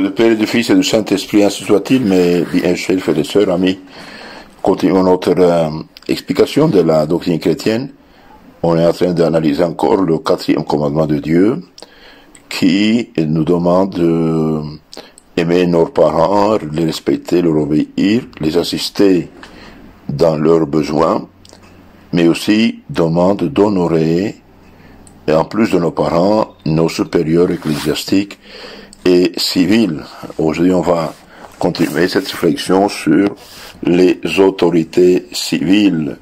de Père et du Fils et du Saint-Esprit, ainsi soit-il, mais bien chers frères et sœurs, amis, continuons notre explication de la doctrine chrétienne. On est en train d'analyser encore le 4e commandement de Dieu, qui nous demande d'aimer nos parents, les respecter, leur obéir, les assister dans leurs besoins, mais aussi demande d'honorer, et en plus de nos parents, nos supérieurs ecclésiastiques et civils. Aujourd'hui, on va continuer cette réflexion sur les autorités civiles.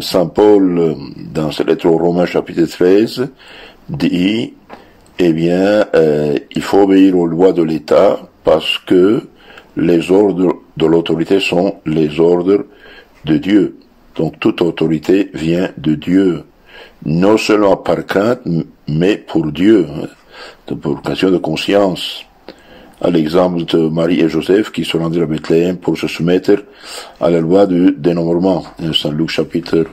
Saint Paul, dans sa lettre aux Romains chapitre 13, dit, eh bien, il faut obéir aux lois de l'État parce que les ordres de l'autorité sont les ordres de Dieu. Donc toute autorité vient de Dieu, non seulement par crainte, mais pour Dieu, pour occasion de conscience. À l'exemple de Marie et Joseph qui se rendirent à Bethléem pour se soumettre à la loi du dénombrement, Saint Luc chapitre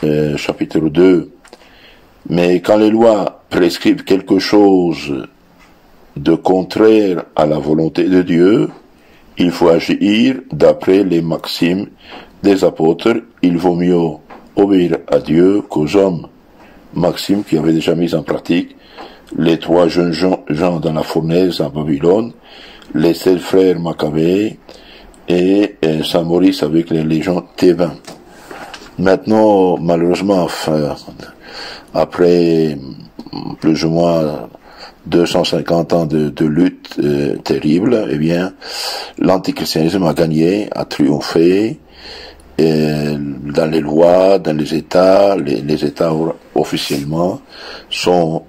2. Mais quand les lois prescrivent quelque chose de contraire à la volonté de Dieu, il faut agir d'après les maximes des apôtres. Il vaut mieux obéir à Dieu qu'aux hommes. Maxime qui avait déjà mis en pratique les 3 jeunes gens dans la fournaise à Babylone, les 7 frères Maccabées et Saint Maurice avec les légions Thébains. Maintenant, malheureusement, après plus ou moins 250 ans de lutte terrible, eh bien, l'antichristianisme a gagné, a triomphé, dans les lois, dans les États, les États officiellement sont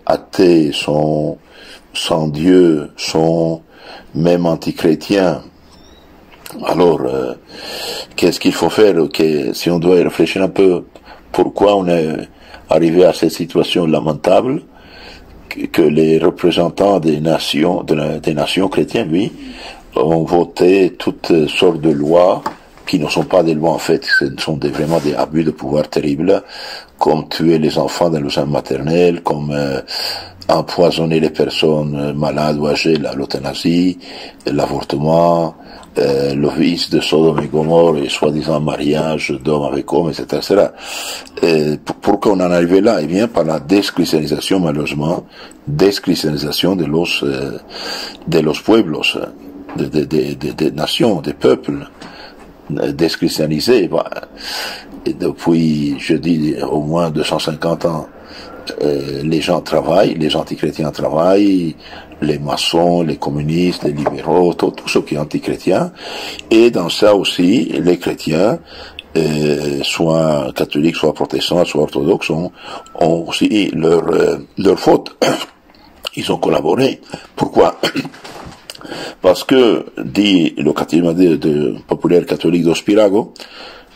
athées, sont sans Dieu, sont même antichrétiens. Alors, qu'est-ce qu'il faut faire? Si on doit réfléchir un peu, pourquoi on est arrivé à cette situation lamentable, que les représentants des nations, des nations chrétiennes, oui, ont voté toutes sortes de lois qui ne sont pas des lois en fait, ce sont vraiment des abus de pouvoir terribles, comme tuer les enfants dans le sein maternel, comme empoisonner les personnes malades ou âgées, l'euthanasie, l'avortement, le vice de Sodome et Gomorrhe et soi-disant mariage d'hommes avec hommes, etc. Pourquoi on en est arrivé là? Eh bien, par la deschristianisation, malheureusement, deschristianisation de los pueblos, des nations, des peuples, deschristianisés. Et depuis, je dis, au moins 250 ans, les gens travaillent, les antichrétiens travaillent, les maçons, les communistes, les libéraux, tout ce qui est antichrétien. Et dans ça aussi, les chrétiens, soit catholiques, soit protestants, soit orthodoxes, ont aussi leur faute. Ils ont collaboré. Pourquoi? Parce que, dit le catéchisme de populaire catholique d'Ospirago,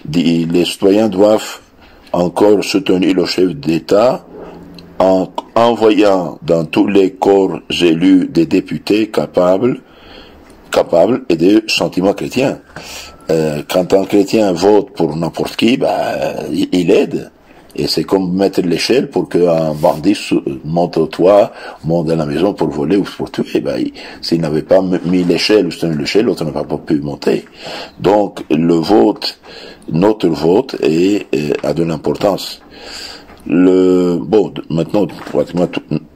dit les citoyens doivent encore soutenir le chef d'État en envoyant dans tous les corps élus des députés capables et des sentiments chrétiens. Quand un chrétien vote pour n'importe qui, il aide. Et c'est comme mettre l'échelle pour qu'un bandit monte au toit, monte dans la maison pour voler ou pour tuer. S'il n'avait pas mis l'échelle ou soutenu l'échelle, l'autre n'aurait pas pu monter. Donc, notre vote a de l'importance. Maintenant, pratiquement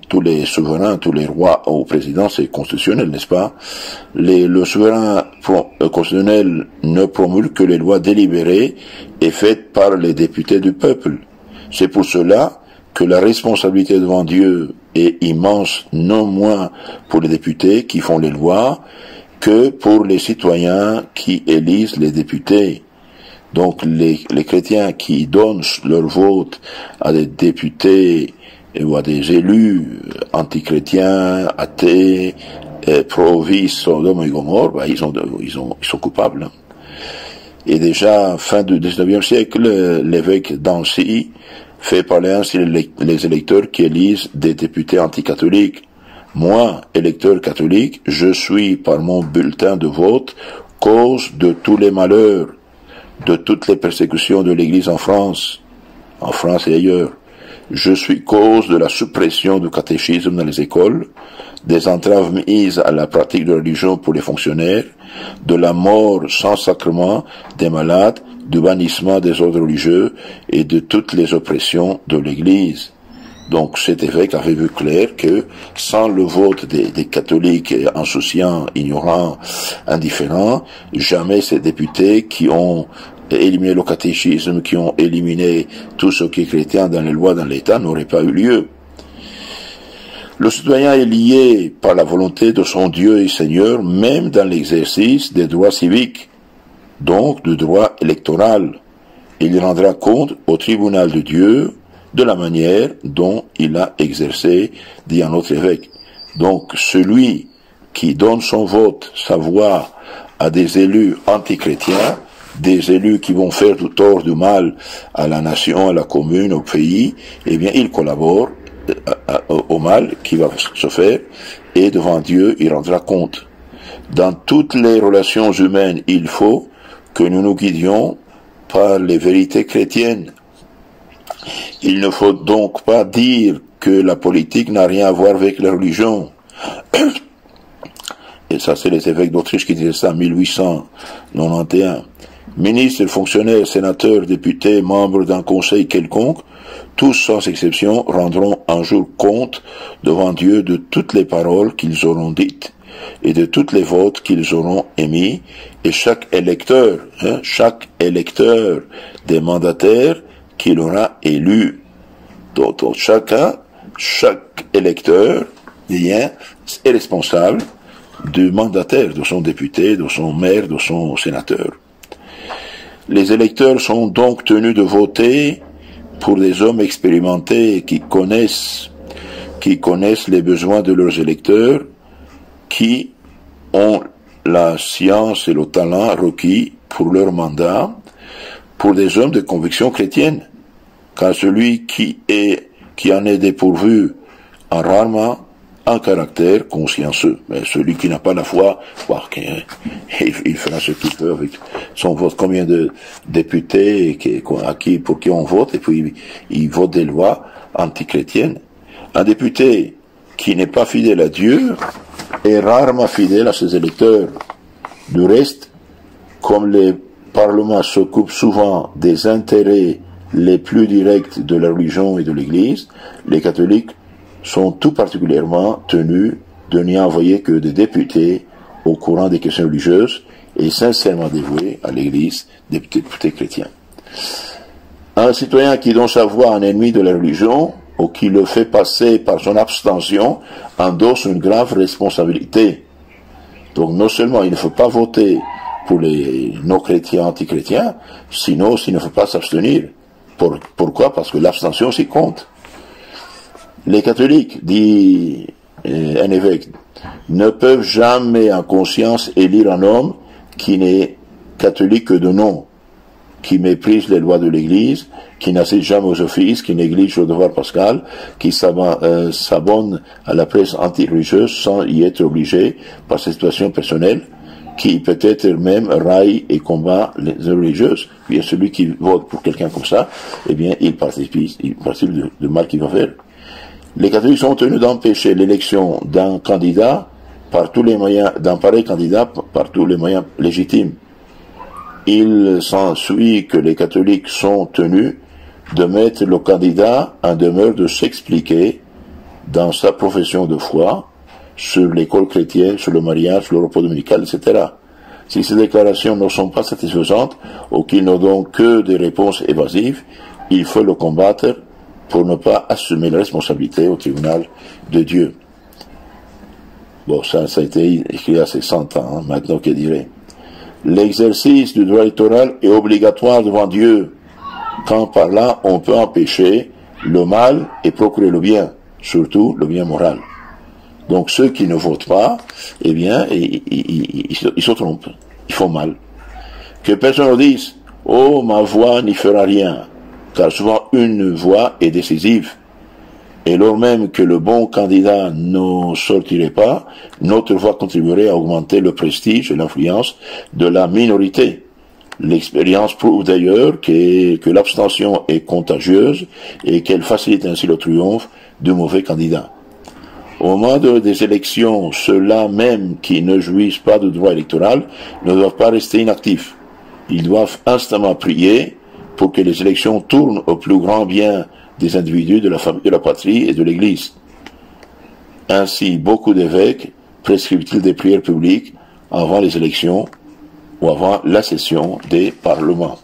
tous les souverains, tous les rois ou présidents, c'est constitutionnel, n'est-ce pas? Le souverain constitutionnel ne promulgue que les lois délibérées et faites par les députés du peuple. C'est pour cela que la responsabilité devant Dieu est immense, non moins pour les députés qui font les lois, que pour les citoyens qui élisent les députés. Donc les chrétiens qui donnent leur vote à des députés ou à des élus antichrétiens, athées, pro-vice, Sodome et Gomorrhe, ils sont coupables. Et déjà, fin du 19e siècle, l'évêque d'Annecy fait parler ainsi les électeurs qui élisent des députés anticatholiques. Moi, électeur catholique, je suis par mon bulletin de vote cause de tous les malheurs, de toutes les persécutions de l'Église en France et ailleurs. Je suis cause de la suppression du catéchisme dans les écoles, des entraves mises à la pratique de la religion pour les fonctionnaires, de la mort sans sacrement des malades, du bannissement des ordres religieux et de toutes les oppressions de l'Église. Donc cet évêque avait vu clair que sans le vote des catholiques insouciants, ignorants, indifférents, jamais ces députés qui ont éliminé le catéchisme, qui ont éliminé tout ce qui est chrétien dans les lois, dans l'État, n'auraient pas eu lieu. Le citoyen est lié par la volonté de son Dieu et Seigneur, même dans l'exercice des droits civiques, donc du droit électoral. Il rendra compte au tribunal de Dieu de la manière dont il a exercé, dit un autre évêque. Donc celui qui donne son vote, sa voix à des élus antichrétiens, des élus qui vont faire du tort, du mal à la nation, à la commune, au pays, eh bien il collabore au mal qui va se faire, et devant Dieu il rendra compte. Dans toutes les relations humaines, il faut que nous nous guidions par les vérités chrétiennes. Il ne faut donc pas dire que la politique n'a rien à voir avec la religion. Et ça, c'est les évêques d'Autriche qui disaient ça en 1891. Ministres, fonctionnaires, sénateurs, députés, membres d'un conseil quelconque, tous sans exception rendront un jour compte devant Dieu de toutes les paroles qu'ils auront dites et de toutes les votes qu'ils auront émis, et chaque électeur des mandataires qu'il aura élu. Donc chaque électeur est responsable du mandataire, de son député, de son maire, de son sénateur. Les électeurs sont donc tenus de voter pour des hommes expérimentés qui connaissent les besoins de leurs électeurs, qui ont la science et le talent requis pour leur mandat, pour des hommes de conviction chrétienne, car celui qui en est dépourvu a rarement un caractère consciencieux. Mais celui qui n'a pas la foi, il fera ce qu'il peut avec son vote. Combien de députés pour qui on vote, et puis il vote des lois antichrétiennes. Un député qui n'est pas fidèle à Dieu est rarement fidèle à ses électeurs. Du reste, comme les parlements s'occupent souvent des intérêts les plus directs de la religion et de l'Église, les catholiques sont tout particulièrement tenus de n'y envoyer que des députés au courant des questions religieuses et sincèrement dévoués à l'Église, des députés chrétiens. Un citoyen qui donne sa voix un ennemi de la religion ou qui le fait passer par son abstention endosse une grave responsabilité. Donc non seulement il ne faut pas voter pour les non-chrétiens, anti-chrétiens, sinon il ne faut pas s'abstenir. Pourquoi? Parce que l'abstention s'y compte. Les catholiques, dit un évêque, ne peuvent jamais en conscience élire un homme qui n'est catholique que de nom, qui méprise les lois de l'Église, qui n'assiste jamais aux offices, qui néglige le devoir pascal, qui s'abonne à la presse anti-religieuse sans y être obligé par ses situations personnelles, qui peut-être même raille et combat les religieuses. Bien, celui qui vote pour quelqu'un comme ça, eh bien, il participe du mal qu'il va faire. Les catholiques sont tenus d'empêcher l'élection d'un candidat par tous les moyens, d'un pareil candidat par tous les moyens légitimes. Il s'ensuit que les catholiques sont tenus de mettre le candidat en demeure de s'expliquer dans sa profession de foi sur l'école chrétienne, sur le mariage, sur le repos dominical, etc. Si ces déclarations ne sont pas satisfaisantes ou qu'ils n'ont donc que des réponses évasives, il faut le combattre pour ne pas assumer la responsabilité au tribunal de Dieu. Bon, ça a été écrit il y a 100 ans, maintenant que dirait. L'exercice du droit électoral est obligatoire devant Dieu, quand par là on peut empêcher le mal et procurer le bien, surtout le bien moral. Donc ceux qui ne votent pas, eh bien, ils se trompent, ils font mal. Que personne ne dise, oh, ma voix n'y fera rien, car souvent une voix est décisive. Et lors même que le bon candidat ne sortirait pas, notre voix contribuerait à augmenter le prestige et l'influence de la minorité. L'expérience prouve d'ailleurs que l'abstention est contagieuse et qu'elle facilite ainsi le triomphe du mauvais candidat. Au moment des élections, ceux-là même qui ne jouissent pas de droit électoral ne doivent pas rester inactifs. Ils doivent instamment prier pour que les élections tournent au plus grand bien des individus, de la famille, de la patrie et de l'Église. Ainsi, beaucoup d'évêques prescrivent-ils des prières publiques avant les élections ou avant la session des parlements.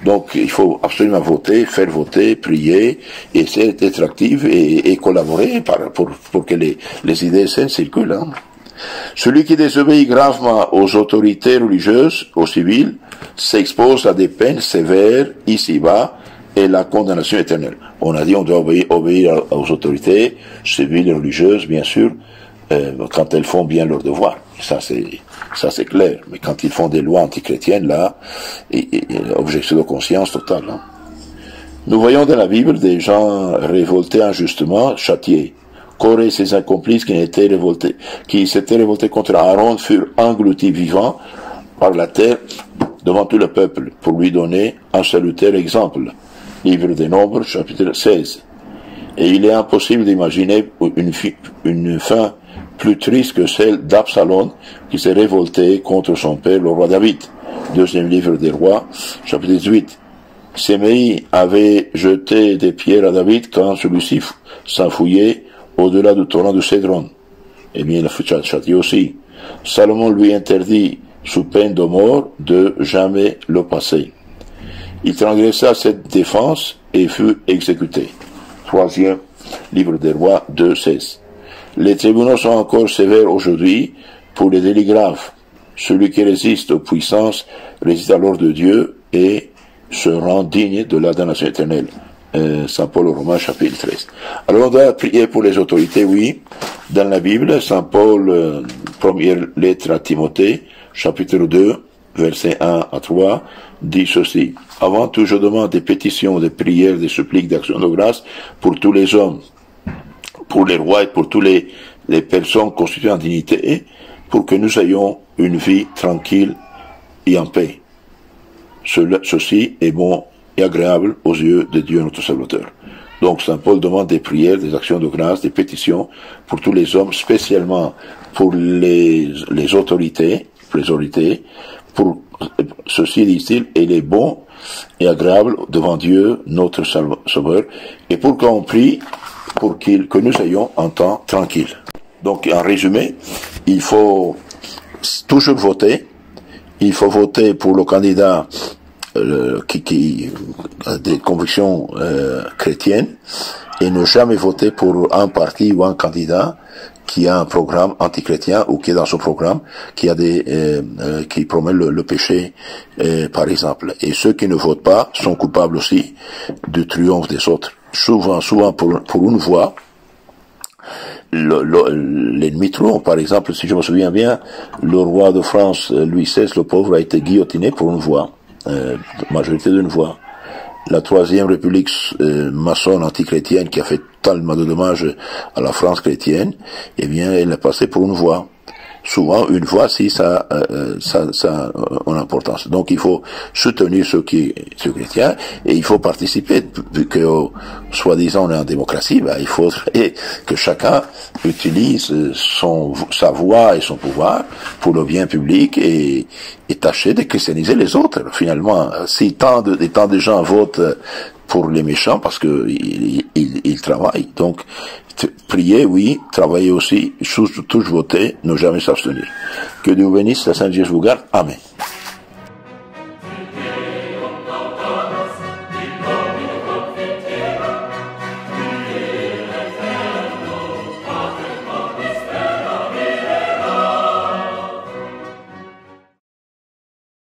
Donc, il faut absolument voter, faire voter, prier, essayer d'être actif et collaborer pour que les idées saines circulent. Hein. Celui qui désobéit gravement aux autorités religieuses, aux civils, s'expose à des peines sévères ici-bas et la condamnation éternelle. On a dit on doit obéir aux autorités civiles et religieuses, bien sûr, quand elles font bien leur devoir. Ça c'est clair. Mais quand ils font des lois antichrétiennes, là, objection de conscience totale. Hein. Nous voyons dans la Bible des gens révoltés injustement, châtiés. Corée et ses accomplices qui s'étaient révoltés contre Aaron furent engloutis vivants par la terre devant tout le peuple pour lui donner un salutaire exemple. Livre des Nombres, chapitre 16. Et il est impossible d'imaginer une fin plus triste que celle d'Absalom qui s'est révolté contre son père, le roi David. Deuxième livre des rois, chapitre 18. Séméi avait jeté des pierres à David quand celui-ci s'enfouillait au-delà du torrent de Cédron. Eh bien, il a fait châtier aussi. Salomon lui interdit, sous peine de mort, de jamais le passer. Il transgressa cette défense et fut exécuté. Troisième livre des rois 2:16. Les tribunaux sont encore sévères aujourd'hui pour les délits graves. Celui qui résiste aux puissances résiste à l'ordre de Dieu et se rend digne de la damnation éternelle. Saint Paul aux Romains, chapitre 13. Alors on doit prier pour les autorités, oui. Dans la Bible, Saint Paul, première lettre à Timothée, chapitre 2, versets 1 à 3, dit ceci. Avant tout, je demande des pétitions, des prières, des suppliques, d'actions de grâce pour tous les hommes, pour les rois et pour toutes les personnes constituées en dignité, pour que nous ayons une vie tranquille et en paix. Ceci est bon et agréable aux yeux de Dieu notre Salvateur. Donc Saint Paul demande des prières, des actions de grâce, des pétitions pour tous les hommes, spécialement pour les autorités, pour ceci, dit-il, il est bon et agréable devant Dieu notre Sauveur, et pour qu'on prie pour que nous ayons un temps tranquille. Donc en résumé, il faut toujours voter, il faut voter pour le candidat qui a des convictions chrétiennes et ne jamais voter pour un parti ou un candidat qui a un programme antichrétien ou qui est dans son programme qui a qui promet le péché par exemple. Et ceux qui ne votent pas sont coupables aussi du triomphe des autres. Souvent pour une voix, l'ennemi triomphe. Par exemple, si je me souviens bien, le roi de France, Louis XVI, le pauvre, a été guillotiné pour une voix. Majorité d'une voix. La troisième république maçonne antichrétienne qui a fait tellement de dommages à la France chrétienne, eh bien, elle est passée pour une voix. Souvent, une voix, si ça a une importance. Donc, il faut soutenir ceux chrétiens et il faut participer, vu que, soi-disant, on est en démocratie, il faut que chacun utilise sa voix et son pouvoir pour le bien public et tâcher de christianiser les autres. Finalement, si tant de gens votent pour les méchants, parce que ils travaillent. Donc, prier, oui, travailler aussi, tous voter, ne jamais s'abstenir. Que Dieu bénisse, la Sainte Vierge vous garde. Amen.